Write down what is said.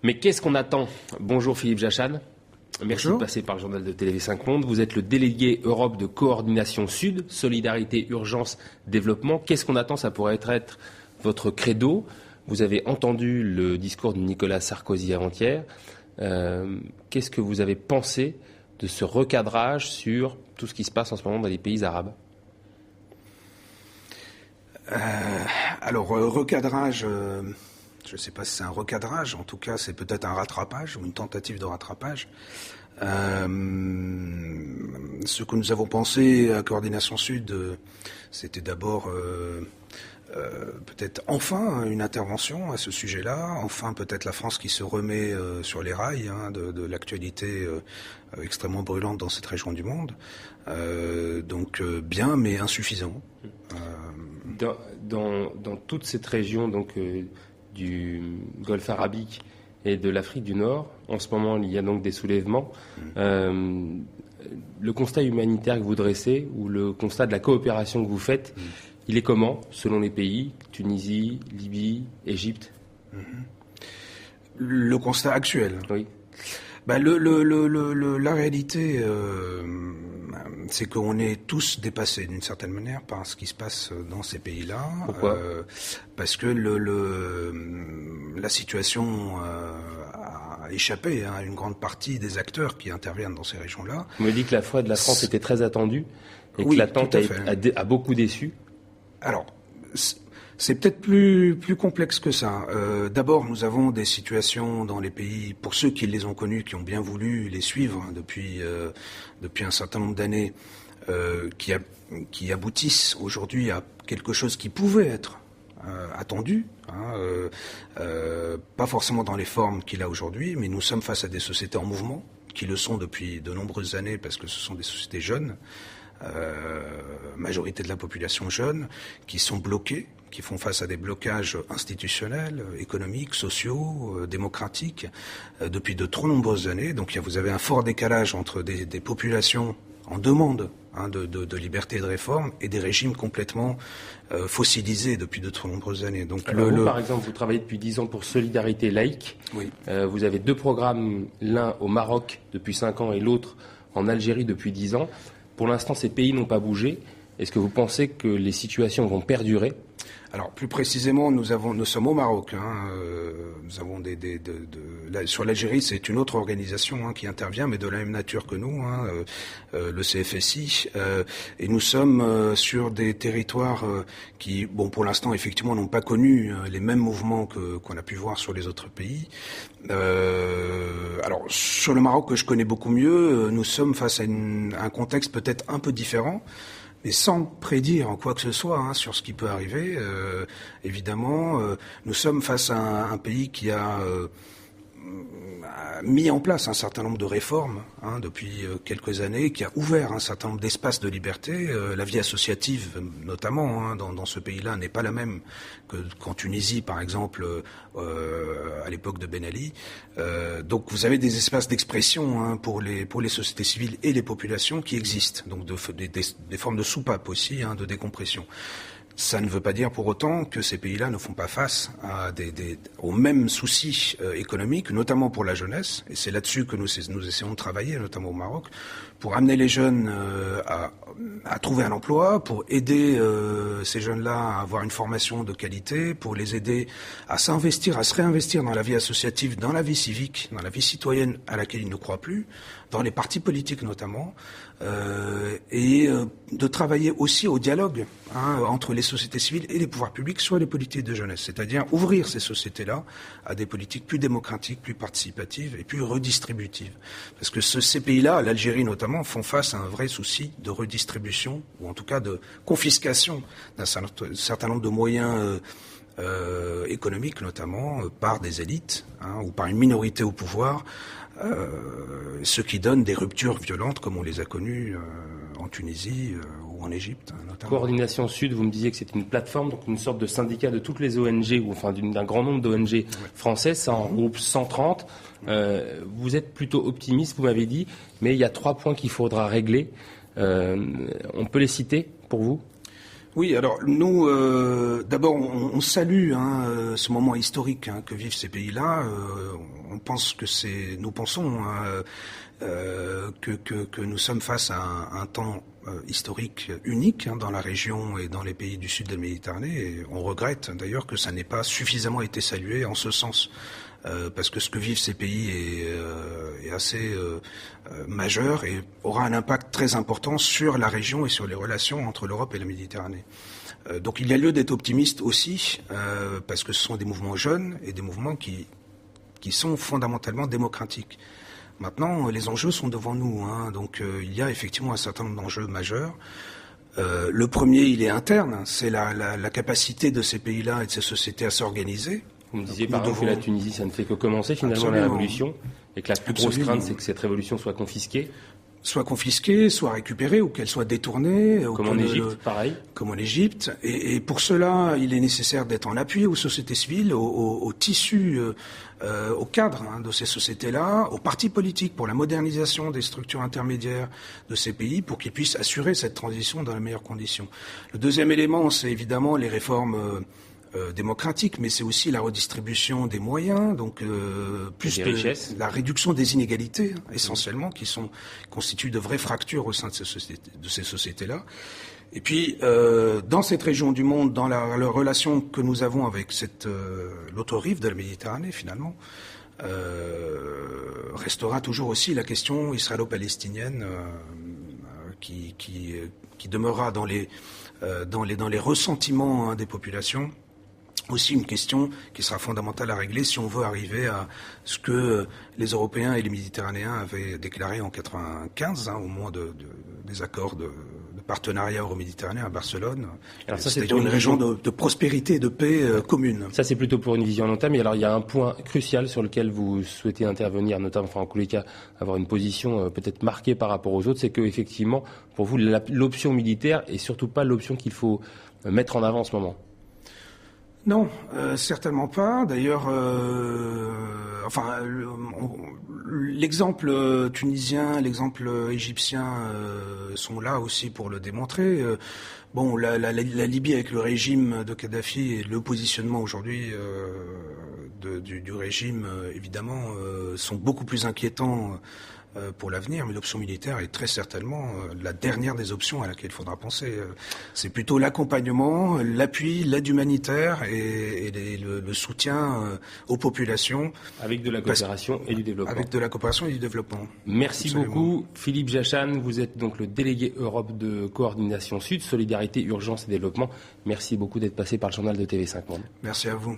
Mais qu'est-ce qu'on attend ? Bonjour Philippe Jachane. Merci Bonjour. de passer par le journal de TV5 Monde. Vous êtes le délégué Europe de coordination Sud, solidarité, urgence, développement. Qu'est-ce qu'on attend ? Ça pourrait être votre credo. Vous avez entendu le discours de Nicolas Sarkozy avant-hier. Qu'est-ce que vous avez pensé de ce recadrage sur tout ce qui se passe en ce moment dans les pays arabes ? Recadrage, je ne sais pas si c'est un recadrage, en tout cas c'est peut-être un rattrapage ou une tentative de rattrapage. Ce que nous avons pensé à Coordination Sud, c'était d'abord peut-être enfin une intervention à ce sujet-là, enfin peut-être la France qui se remet sur les rails de l'actualité extrêmement brûlante dans cette région du monde. Donc bien mais insuffisant. Dans toute cette région du Golfe arabique et de l'Afrique du Nord, en ce moment il y a donc des soulèvements. Le constat humanitaire que vous dressez ou le constat de la coopération que vous faites, il est comment selon les pays ? Tunisie, Libye, Égypte ? Le constat actuel. Oui. La réalité, c'est qu'on est tous dépassés d'une certaine manière par ce qui se passe dans ces pays-là. Pourquoi ? Parce que la situation a échappé à une grande partie des acteurs qui interviennent dans ces régions-là. Vous me dites que la foi de la France était très attendue et oui, que l'attente a beaucoup déçu. Alors, c'est peut-être plus complexe que ça. D'abord, nous avons des situations dans les pays, pour ceux qui les ont connus, qui ont bien voulu les suivre depuis un certain nombre d'années, qui aboutissent aujourd'hui à quelque chose qui pouvait être attendu, pas forcément dans les formes qu'il a aujourd'hui, mais nous sommes face à des sociétés en mouvement, qui le sont depuis de nombreuses années, parce que ce sont des sociétés jeunes, majorité de la population jeune, qui sont bloquées, qui font face à des blocages institutionnels, économiques, sociaux, démocratiques, depuis de trop nombreuses années. Donc vous avez un fort décalage entre des populations en demande de liberté et de réforme et des régimes complètement fossilisés depuis de trop nombreuses années. Donc vous, par exemple, vous travaillez depuis 10 ans pour Solidarité laïque. Oui. Vous avez 2 programmes, l'un au Maroc depuis 5 ans et l'autre en Algérie depuis 10 ans. Pour l'instant, ces pays n'ont pas bougé. Est-ce que vous pensez que les situations vont perdurer ? Alors, plus précisément, nous sommes au Maroc. Nous avons sur l'Algérie, c'est une autre organisation qui intervient, mais de la même nature que nous, le CFSI. Et nous sommes sur des territoires qui, pour l'instant, effectivement, n'ont pas connu les mêmes mouvements qu'on a pu voir sur les autres pays. Alors, sur le Maroc, que je connais beaucoup mieux, nous sommes face à un contexte peut-être un peu différent. Mais sans prédire en quoi que ce soit sur ce qui peut arriver, évidemment, nous sommes face à un pays qui a mis en place un certain nombre de réformes depuis quelques années, qui a ouvert un certain nombre d'espaces de liberté. La vie associative, notamment, dans ce pays-là, n'est pas la même qu'en Tunisie, par exemple, à l'époque de Ben Ali. Donc vous avez des espaces d'expression pour les sociétés civiles et les populations qui existent, donc des formes de soupape aussi, de décompression. Ça ne veut pas dire pour autant que ces pays-là ne font pas face aux mêmes soucis économiques, notamment pour la jeunesse. Et c'est là-dessus que nous essayons de travailler, notamment au Maroc, pour amener les jeunes à trouver un emploi, pour aider ces jeunes-là à avoir une formation de qualité, pour les aider à s'investir, à se réinvestir dans la vie associative, dans la vie civique, dans la vie citoyenne à laquelle ils ne croient plus, dans les partis politiques notamment, et de travailler aussi au dialogue entre les sociétés civiles et les pouvoirs publics sur les politiques de jeunesse, c'est-à-dire ouvrir ces sociétés-là à des politiques plus démocratiques, plus participatives et plus redistributives. Parce que ces pays-là, l'Algérie notamment, font face à un vrai souci de redistribution, ou en tout cas de confiscation d'un certain nombre de moyens économiques, notamment par des élites ou par une minorité au pouvoir, ce qui donne des ruptures violentes comme on les a connues en Tunisie ou en Égypte notamment. Coordination Sud, vous me disiez que c'est une plateforme, donc une sorte de syndicat de toutes les ONG, ou enfin d'un grand nombre d'ONG françaises, ça en regroupe 130. Vous êtes plutôt optimiste, vous m'avez dit, mais il y a 3 points qu'il faudra régler. On peut les citer pour vous ? Oui, alors nous, d'abord, on salue ce moment historique que vivent ces pays-là. Nous pensons que nous sommes face à un temps historique unique dans la région et dans les pays du sud de la Méditerranée. Et on regrette d'ailleurs que ça n'ait pas suffisamment été salué en ce sens. Parce que ce que vivent ces pays est assez majeur et aura un impact très important sur la région et sur les relations entre l'Europe et la Méditerranée. Donc il y a lieu d'être optimiste aussi, parce que ce sont des mouvements jeunes et des mouvements qui sont fondamentalement démocratiques. Maintenant, les enjeux sont devant nous, donc il y a effectivement un certain nombre d'enjeux majeurs. Le premier, il est interne, c'est la capacité de ces pays-là et de ces sociétés à s'organiser. Vous me disiez par exemple que la Tunisie, ça ne fait que commencer finalement la révolution, et que la plus grosse crainte, c'est que cette révolution soit confisquée. Soit récupérée, ou qu'elle soit détournée. Comme en Égypte, pareil. Comme en Égypte. Et pour cela, il est nécessaire d'être en appui aux sociétés civiles, au tissu, au cadre de ces sociétés-là, aux partis politiques pour la modernisation des structures intermédiaires de ces pays, pour qu'ils puissent assurer cette transition dans les meilleures conditions. Le deuxième élément, c'est évidemment les réformes démocratique, mais c'est aussi la redistribution des moyens, donc plus des richesses, la réduction des inégalités essentiellement, qui constituent de vraies fractures au sein de ces sociétés-là. Et puis dans cette région du monde, dans la relation que nous avons avec l'autre rive de la Méditerranée, finalement, restera toujours aussi la question israélo-palestinienne qui demeurera dans les ressentiments des populations. Aussi une question qui sera fondamentale à régler si on veut arriver à ce que les Européens et les Méditerranéens avaient déclaré en 1995, au moment des accords de partenariat euro-méditerranéen à Barcelone. Alors ça, c'est une région de prospérité et de paix commune. Ça, c'est plutôt pour une vision à long terme. Mais alors, il y a un point crucial sur lequel vous souhaitez intervenir, notamment, en tous les cas, avoir une position peut-être marquée par rapport aux autres, c'est que effectivement, pour vous, l'option militaire est surtout pas l'option qu'il faut mettre en avant en ce moment. Non, certainement pas. D'ailleurs, l'exemple tunisien, l'exemple égyptien sont là aussi pour le démontrer. La Libye avec le régime de Kadhafi et le positionnement aujourd'hui du régime, évidemment, sont beaucoup plus inquiétants pour l'avenir, mais l'option militaire est très certainement la dernière des options à laquelle il faudra penser. C'est plutôt l'accompagnement, l'appui, l'aide humanitaire et le soutien aux populations. Avec de la coopération et du développement. Avec de la coopération et du développement. Merci beaucoup. Philippe Jachan, vous êtes donc le délégué Europe de Coordination Sud, Solidarité, Urgence et Développement. Merci beaucoup d'être passé par le journal de TV5 Monde. Merci à vous.